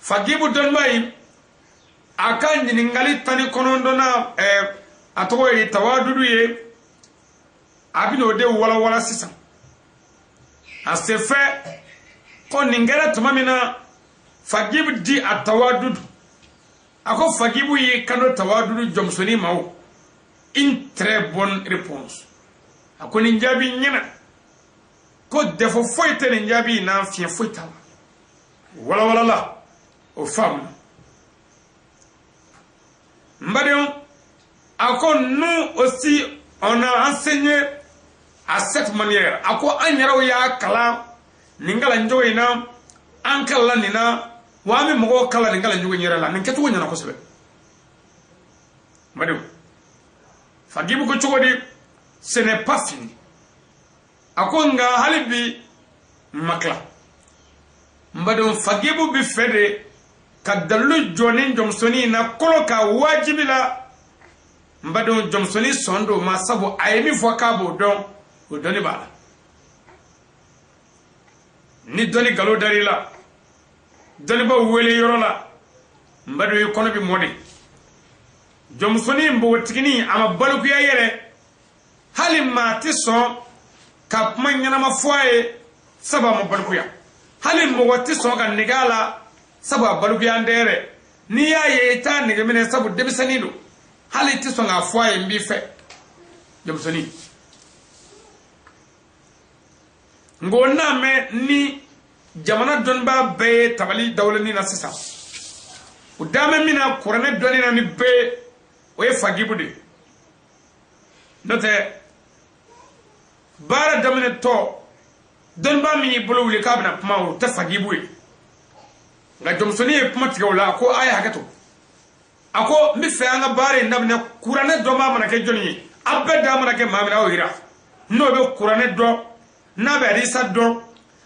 Fagib donmai akan ningali tani konondona atogo yi tawadudu ye abino de wala wala sisan. A ce fait ko ningara tumamina Fagib di atawadud ako Fagibu yi kano tawadudu jomsoni mawo. Une très bonne réponse. Ako ninjabi nyina ko defo foyte ninjabi na fien foyta wala wala la aux femmes mbadion ako nous aussi on a enseigné à cette manière ako anyaraw ya kala ningala njoyina ankala nina wami mogo kala ningala njoyira la ninketu wonya na ko sebe mbadion fagibu ko chogodi ce n'est pas fini. Akonga halibi makla. Mbadon fagibu bi fede kadalu jonin jomsoni na koloka wajibila mbadon jomsoni sondo masabu ayemi fwakabo don udoni bala. Ni doni galo darila. Doni ba uwele yorola. Mbadon yukono bi modi. Jomsoni mbo tikini ama baluku ya yere hali mati son kap manyana mafuaye saba mabalukuya hali mwati son ka nigala saba balukuya ndere ni ya ye ta nigemine sabu debisanido hali ti son afuaye mbife jomsoni ngona me ni jamana donba be tabali dawlani na sisa o dame mina kurane doni na ni be o e fagibude note bara damene to donba mi bolo wuli kabna puma o ta fagibuwe nga jomsoni e puma tigawla ko aya hakato ako mi fe anga bare ndabne kurane do ma mana ke joni abbe da mana ke mamina o hira no be kurane do na be risa do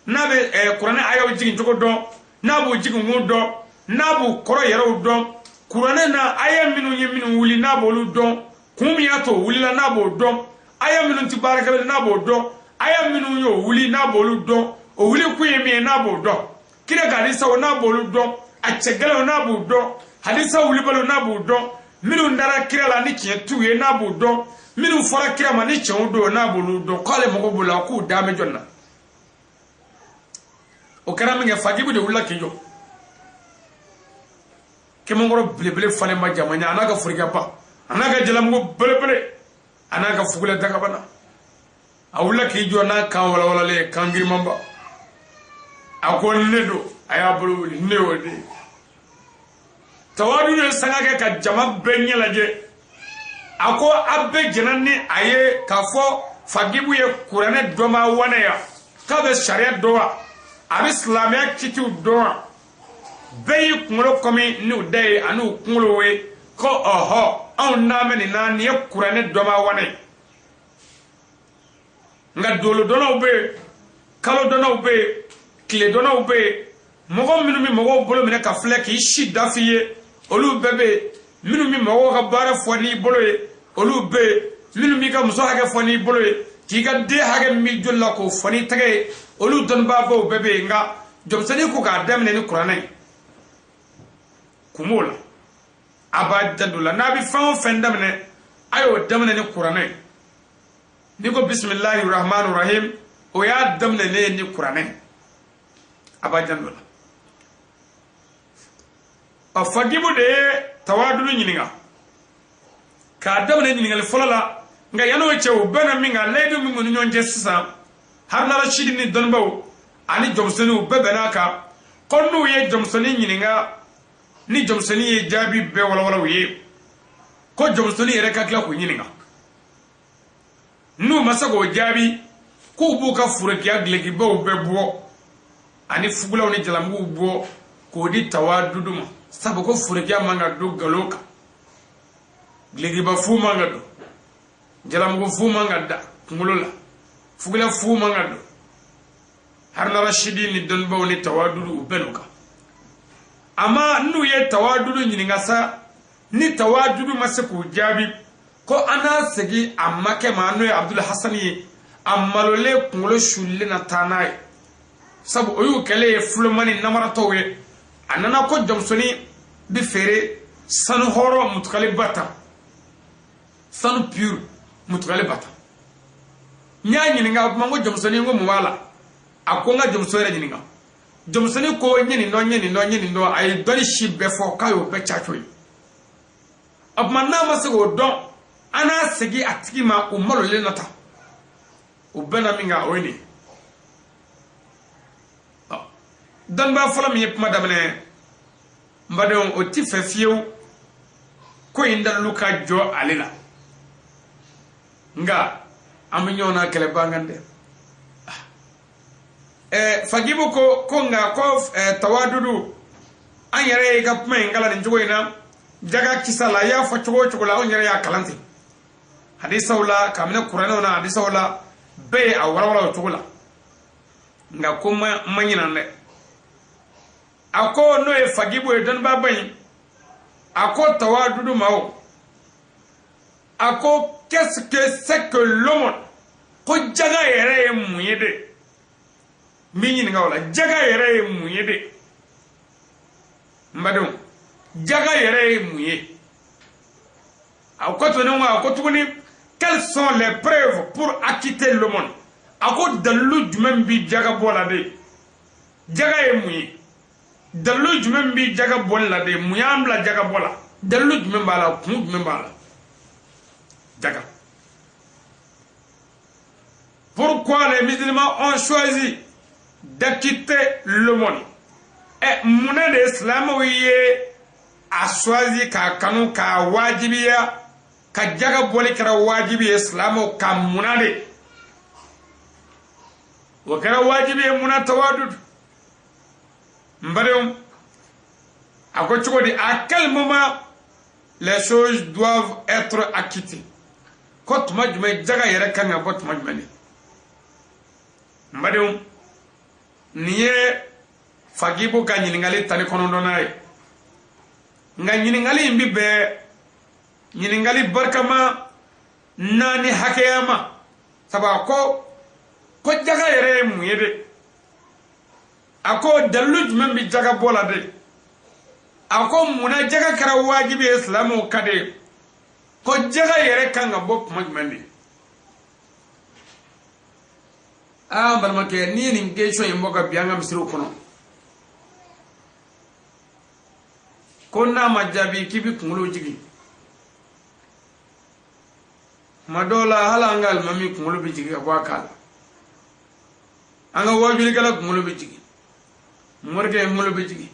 na be kurane ayo jigin jogo do na bu jigin mu do na bu koro yero do kurane na aya minu yeminu wuli na bo lu do kumi ato wuli la na bo do aya minu ti baraka be na bo do aya minu yo wuli na bo lu do o wuli ku yemi na bo do kire ga risa o na bo lu do a chegelo na bo do hadisa wuli balo na bo do minu ndara kire la ni kie tuye na bo do minu fora kire ma ni kie do na bo lu do kale mo go bola ku dame jonna o kara minge fagibu de wulla kijo kemo ngoro blebele fale ma jamanya anaga furga ba anaga jalamu blebele anaga fugula daga bana awulla kijo na kan wala wala le kangir mamba akon nedo aya bulu ne wodi tawadu ne sanga ka jama benye laje ako abbe jenanni aye kafo fagibu ye kurane doma wana ya kabe sharia doa abi islamia kitu doa beyi kungolo komi ni day anu kungolo we ko oho on nameni na ni kurane doma wana nga dolo dona ube kalo dona ube kile dona ube mogo minu mi mogo bolo mine ka fleki shi dafiye olu bebe minu mi mogo ka bara foni bolo ye olu be minu mi ka muso hage foni bolo ye ki ka de hage mi jolla ko foni tage olu don babo bebe nga jomsani ko ka damne ni qur'anai kumula abadadula nabi fan fen damne ayo damne ni qur'anai niko bismillahir rahmanir rahim o ya damne ne ni qur'anai abadadula afagibu de tawadulu nyininga ka damne nyininga folala nga yano chew bena minga leedu mingu nyonje sisa harna rashidi ni donbaw ani jomsoni bebenaka konnu ye jomsoni nyininga ni jomsoni ye jabi be wala wala wiye ko jomsoni yere ka kla ko nyininga nu masago jabi ko buka furaki aglegi be buo ani fugulaw ni jalambu buo ko di tawaduduma sabu ko furaki amanga do galoka glegi ba fu manga do jalambu fu manga da ngulula fugula fu manga do harna rashidi ni donbaw ni tawadudu benuka ama nu ye tawadudu nyininga sa ni tawadudu masaku jabi ko ana segi amake manu ya Abdul Hasani amalole kungolo shulle na tanai sabu oyu kele fulmani namaratowe anana ko jomsoni bi fere sanu horo mutkali bata sanu pure mutkali bata nya nyininga mango jomsoni ngo muwala akonga jomsoni nyininga jomsoni ko nyini no ay doni shibbe fo kayo be chachoy abmanna masego don ana segi atiki ma umalo le nata ubena minga oyni dan ba fola mi yepma damne mbadon o ti fefiew ko indal luka jo alila nga amnyona kele bangande fagibo ko nga ko tawadudu anyere ga pme ngala ni jogoina jaga kisala ya fa chogo la onyere ya kalanti hadisa wala kamina qur'ana na hadisa wala be a wala chogola nga kuma manyina ne ako no e fagibo e don babai ako tawadudu mao ako qu'est-ce que c'est que l'homme ko jaga yere muyede minyi nga wala jaga yere muyede mbadon jaga yere muye ako to ne wa ko tuguni quelles sont les preuves pour acquitter le monde ako dalu jumem bi jaga bola de jaga ye muye dalu jumem bi jaga bola de muyam la jaga bola dalu jumem bala ku jumem bala jaga. Pourquoi les musulmans ont choisi de quitter le monde. Et mon l'islam a choisi ka kanu ka wajibiya ka jaga boli kara wajibi islam ka munade wa kara wajibi muna tawadud mbadum ako chogodi à quel moment les choses doivent être acquittées ko tuma jume jaga yere kan ko tuma jume mbadum niye fagibu ka nyiningali tani kono donaye nga nyiningali imbi be nyiningali barkama nani hakeyama saba ko jaga yere muyede ako daluj membi jaga bola de ako muna jaga kara wajibi islamu kade ko jaga yere kanga bop majmandi balma ke ni ni ngesho imboga bianga misiru kono konna majabi kibi kungulu jigi madola halangal mami kungulu bijigi abakal anga wajuli kala kungulu bijigi morge kungulu bijigi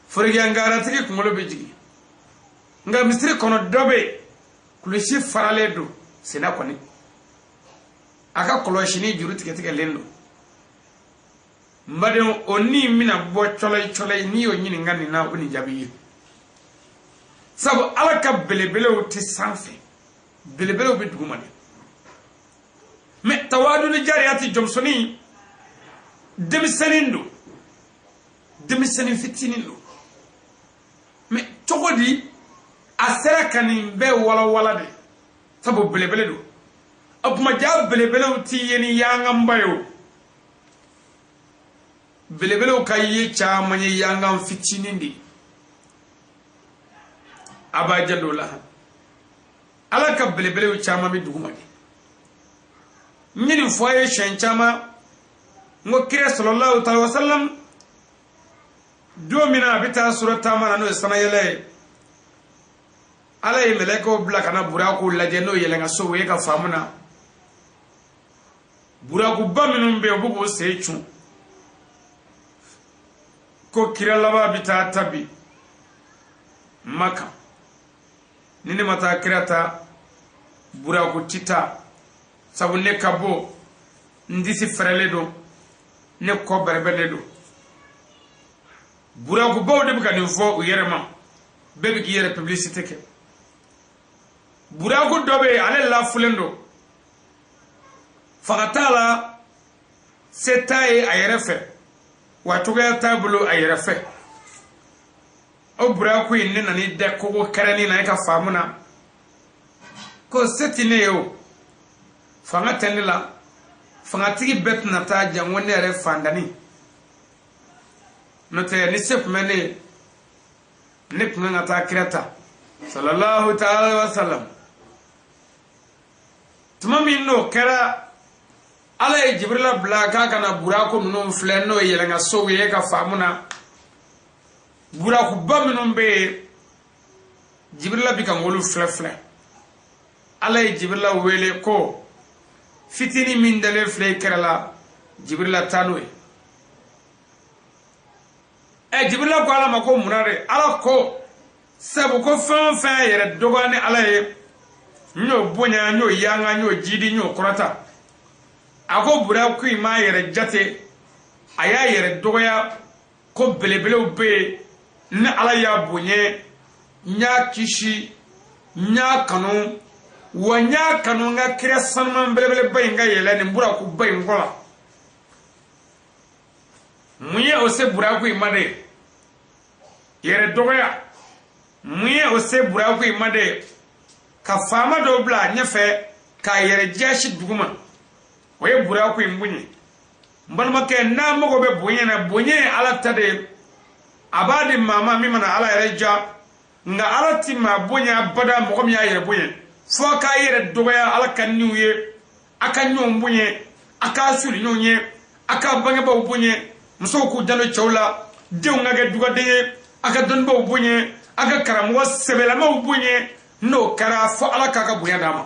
forge angara tigi kungulu bijigi nga misri kono dobe kulishi faraledo sina koni aka koloshini juru tike lendo mbade oni mina bo cholay ni o nyini ngani na oni jabi sabu alaka belebelew ti sanfe belebelew bi dugumani me tawadu ni jariyati jomsoni demisenindo demiseni fitinindo me chogodi asera kanin be wala de sabu belebele do apuma ja belebelew ti yeni yangam bayo belebelew kayi chamanye yangam fitinindi abajadola alaka belebelew chama mi dugumani nyini foye shen chama ngo kire sallallahu alaihi wasallam do mina bita surata mana no sanayele alay meleko blakana buraku laje no yelenga so we ka famuna buraku baminum be obugo sechu ko kire laba bita tabi maka nini mata kirata buraku tita sabu ne kabo ndisi frele do ne ko berbele do buraku baw de buka ni fo yerema bebi ki yere publicité ke buraku dobe ale la fulendo fakatala setaye ayerefe watuga tablo ayerefe o buraku inni nani de ko karani na ka famuna ko setine yo fanga tenila fanga tigi bet na ta jangone re fandani note ni sep mene ne kuma ta kirata sallallahu ta'ala wa sallam tumami no kera ala jibrila blaka kana burako no fleno yelenga so ye ka famuna buraku bamino be jibrila bika ngolu flefle ala jibrila wele ko fitini min dale fle kerala jibrila tanwe jibrila ko ala mako munare ala ko sabu ko fan yere dogane ala ye nyo bonya nyo yanga nyo jidi nyo korata ako buraku ma yere jate aya yere dogoya ko belebele be ne ala ya bonye nya kishi nya kanu wanya kanu nga kira sanman belebele bay nga yele ni buraku bay ngola muye ose buraku imade yere dogoya muye ose buraku imade ka fama do bla nyefe ka yere jeshi duguma waye buraku imbunye mbalma ke na mogo be bonye na bonye ala tade abadi mama mi mana ala reja nga ala tima bonya bada mo kom ya yere bonye fo ka yere dogoya ala kan niuye aka nyom bonye aka suri nyonye aka bange ba bonye muso ku jalo chawla dew nga ge duga de aka don ba bonye aka karam wa sebela ma bonye no kara fo ala kaka bonya dama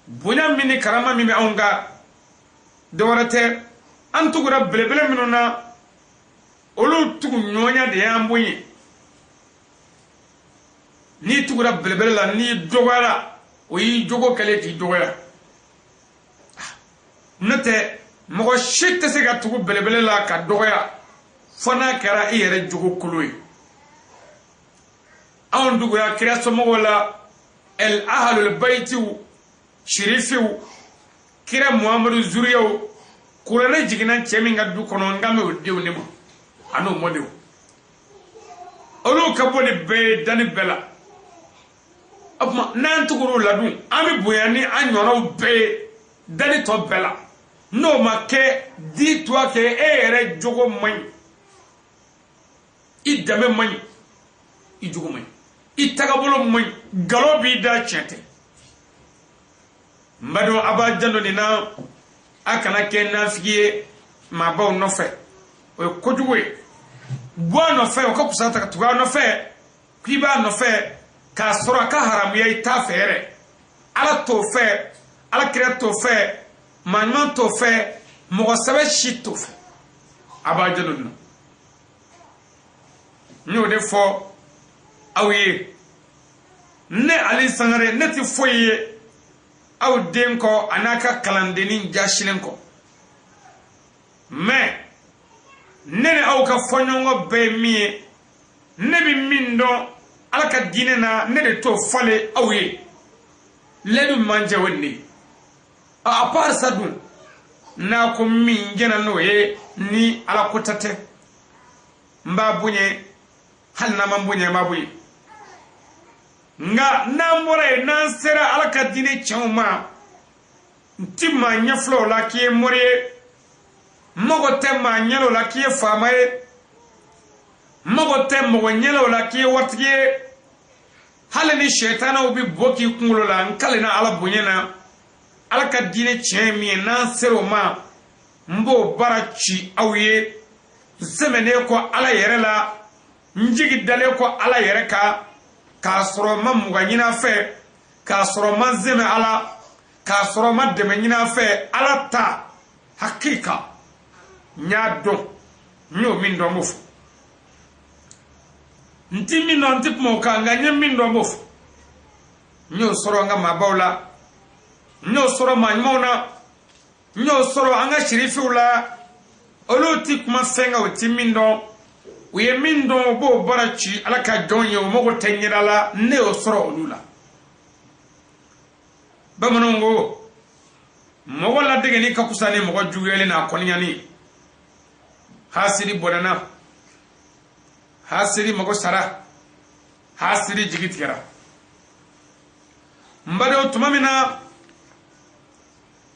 bonya mini karama mi onga dorate an tugura belebele minnu na olu tugu ɲɔgɔnya de y'an bonya n'i tugura belebele la n'i dɔgɔyara o y'i jogo kɛlen k'i dɔgɔya n'o tɛ mɔgɔ si tɛ se ka tugu belebele la ka dɔgɔya fo n'a kɛra i yɛrɛ jogo kolo ye anw dugura kira somɔgɔw la el ahlul baytiw shirifiw kira muhamadu zuriyaw kuranɛ jiginna cɛ min ka du kɔnɔ n ka mɛ o denw de ma a n'o mɔdenw olu ka bɔ ni bɛɛ ye danni bɛɛ la o tuma n'an tugur'u la dun an bɛ bonya ni an ɲɔgɔnnaw bɛɛ ye danni tɔ bɛɛ la n'o ma kɛ dis-toi que e yɛrɛ jogo man ɲi i danbe man ɲi i jogo man ɲi i tagabolo man ɲi nkalon b'i da tiɲɛ tɛ n badenw a b'a janto nin na a kana kɛ nafigi ye maabaw nɔfɛ o ye kojugu ye bɔ a nɔfɛ o ka fisa ta ka tugu a nɔfɛ k'i b'a nɔfɛ k'a sɔrɔ a ka haramuya i t'a fɛ yɛrɛ ala t'o fɛ ala kira t'o fɛ maa ɲuman t'o fɛ mɔgɔ sɛbɛ si t'o fɛ a b'a janto nin na n y'o de fɔ aw ye ne ali sangare ne ti foyi ye aw den kɔ a n'a ka kalandenni jasilen kɔ mais ne ni aw ka fɔɲɔgɔnkɔ bɛɛ ye min ye ne bɛ min dɔn ala ka diinɛ na ne de t'o fɔlen aw ye ledu manje o ne a part ça dun n'a ko min jɛna n'o ye ni ala ko ta tɛ n b'a bonya hali n'a ma bonya n b'a bonya nga n'an bɔra yen n'an sera ala ka diinɛ tiɲɛw ma n ti maa ɲɛfilaw la k'i ye mɔri ye n mago tɛ maa ɲɛlaw la k'i ye faama ye n mago tɛ mɔgɔ ɲɛlaw la k'i ye waritigi ye hali ni sɛtanaw bɛ bɔ k'i kunkolo la n kalenna ala bonya na ala ka diinɛ tiɲɛ ye min ye n'an sera o ma n b'o baara ci aw ye n sɛmɛnen kɔ ala yɛrɛ la n jigi dalen kɔ ala yɛrɛ kan k'a sɔrɔ ma muga ɲini a fɛ k'a sɔrɔ ma zɛmɛ ala k'a sɔrɔ ma dɛmɛ ɲini a fɛ ala ta hakika n y'a dɔn n y'o min dɔn n b'o fɔ n ti min dɔn n ti kuma o kan nka n ye min dɔn n b'o fɔ n y'o sɔrɔ n ka maabaw la n y'o sɔrɔ maa ɲumanw na n y'o sɔrɔ an ka sirifiw la olu ti kuma fɛn kan o ti min dɔn u ye min dɔn o b'o baara ci ala ka jɔn ye o mago tɛ ɲɛda la ne y'o sɔrɔ olu la bamananw ko mɔgɔ ladegeni ka kusa ni mɔgɔ juguyali n'a kɔniyani hasidi bɔnɛna hasidi mago sara hasidi jigi tigɛra n badenw tuma min na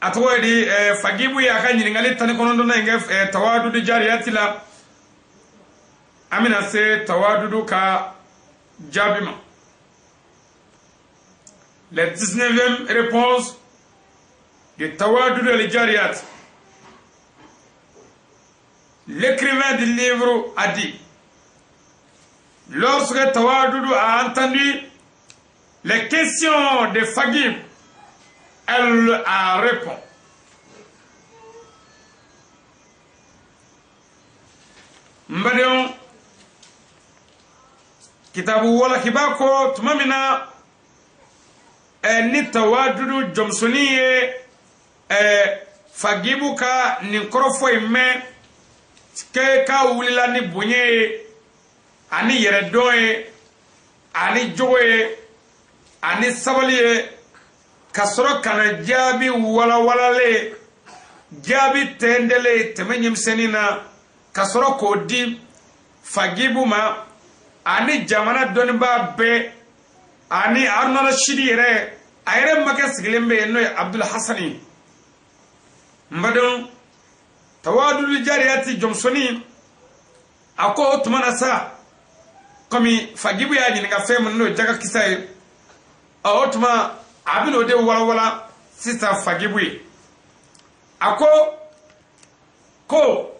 a tɔgɔ ye di fagibu ye a ka ɲininkali 19 in kɛ tawadudu jariyati la an bɛna se tawadudu ka jaabi ma la 19e réponse de tawadudu al-jariyat. L'écrivain du livre a dit: lorsque tawadudu a entendu les questions de Fagib, elle a répondu. Mbadon kitabu wala kibako tumamina ni tawadudu jomsoni ye Fagibu ka ni korofo ime ke ka wulila ni bonye ani yere doye ani joye ani sabali kasoro kana jabi wala wala le jabi tendele temenyim senina kasoro ko di Fagibu ma ani jamana doniba be ani Arnold Shidi yere ayere make sigilembe no Abdul Hassani mbadon tawadul jariyati jomsoni ako otmana sa komi Fagibu ya nyinga femu no jaga kisaye otma abino de wala sisa Fagibu ako ko